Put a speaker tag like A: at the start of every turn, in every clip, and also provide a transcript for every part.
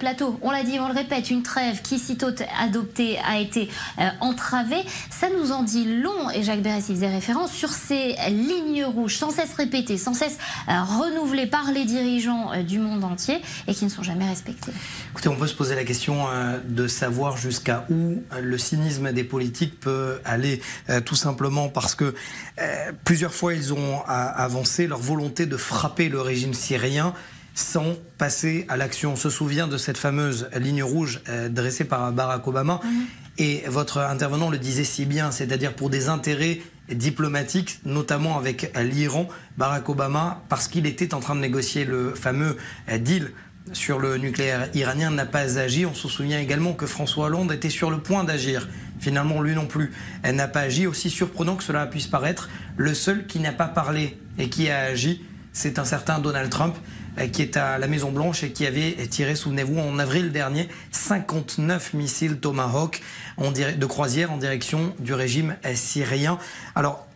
A: plateau. On l'a dit, on le répète, une trêve qui, sitôt adoptée, a été entravée. Ça nous en dit long, et Jacques Berès y faisait référence, sur ces lignes rouges sans cesse répétées, sans cesse renouvelées par les dirigeants du monde entier et qui ne sont jamais respectées.
B: Écoutez, on peut se poser la question de savoir jusqu'à où le cynisme des politiques peut aller, tout simplement parce que plusieurs fois ils ont avancé leur volonté de frapper le régime syrien sans passer à l'action. On se souvient de cette fameuse ligne rouge dressée par Barack Obama. Et votre intervenant le disait si bien, c'est-à-dire pour des intérêts diplomatiques, notamment avec l'Iran, Barack Obama, parce qu'il était en train de négocier le fameux deal sur le nucléaire iranien, n'a pas agi. On se souvient également que François Hollande était sur le point d'agir. Finalement, lui non plus, elle n'a pas agi. Aussi surprenant que cela puisse paraître, le seul qui n'a pas parlé et qui a agi, c'est un certain Donald Trump, qui est à la Maison-Blanche et qui avait tiré, souvenez-vous, en avril dernier, 59 missiles Tomahawk de croisière en direction du régime syrien. Alors,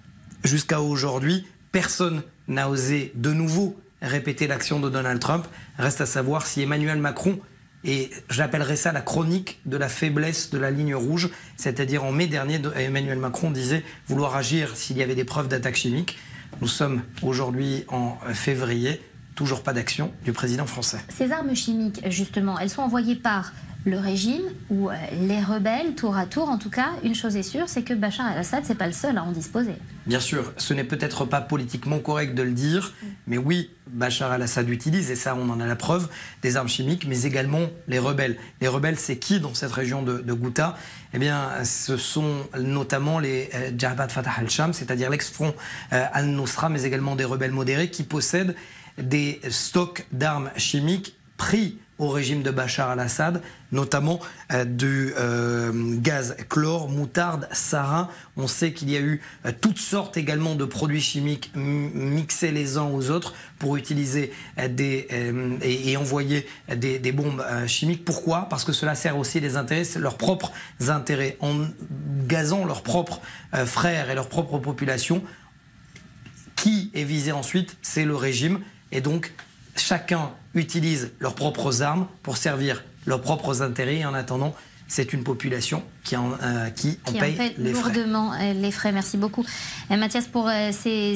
B: jusqu'à aujourd'hui, personne n'a osé de nouveau répéter l'action de Donald Trump. Reste à savoir si Emmanuel Macron, et j'appellerais ça la chronique de la faiblesse de la ligne rouge, c'est-à-dire en mai dernier, Emmanuel Macron disait vouloir agir s'il y avait des preuves d'attaque chimique. Nous sommes aujourd'hui en février, toujours pas d'action du président français.
A: Ces armes chimiques, justement, elles sont envoyées par le régime ou les rebelles, tour à tour. En tout cas, une chose est sûre, c'est que Bachar el-Assad, c'est pas le seul à en disposer.
B: Bien sûr, ce n'est peut-être pas politiquement correct de le dire, mais oui, Bachar el-Assad utilise, et ça on en a la preuve, des armes chimiques, mais également les rebelles. Les rebelles, c'est qui dans cette région de Ghouta? Eh bien, ce sont notamment les Jabhat Fatah al-Sham, c'est-à-dire l'ex-front al-Nusra, mais également des rebelles modérés qui possèdent des stocks d'armes chimiques pris au régime de Bachar al-Assad, notamment du gaz chlore, moutarde, sarin. On sait qu'il y a eu toutes sortes également de produits chimiques mixés les uns aux autres pour utiliser et envoyer des bombes chimiques. Pourquoi? Parce que cela sert aussi les intérêts, leurs propres intérêts, en gazant leurs propres frères et leur propre population. Qui est visé ensuite? C'est le régime. Et donc, chacun utilise leurs propres armes pour servir leurs propres intérêts. Et en attendant, c'est une population qui en paye les frais.
A: Lourdement les frais. Merci beaucoup, Mathias, pour ces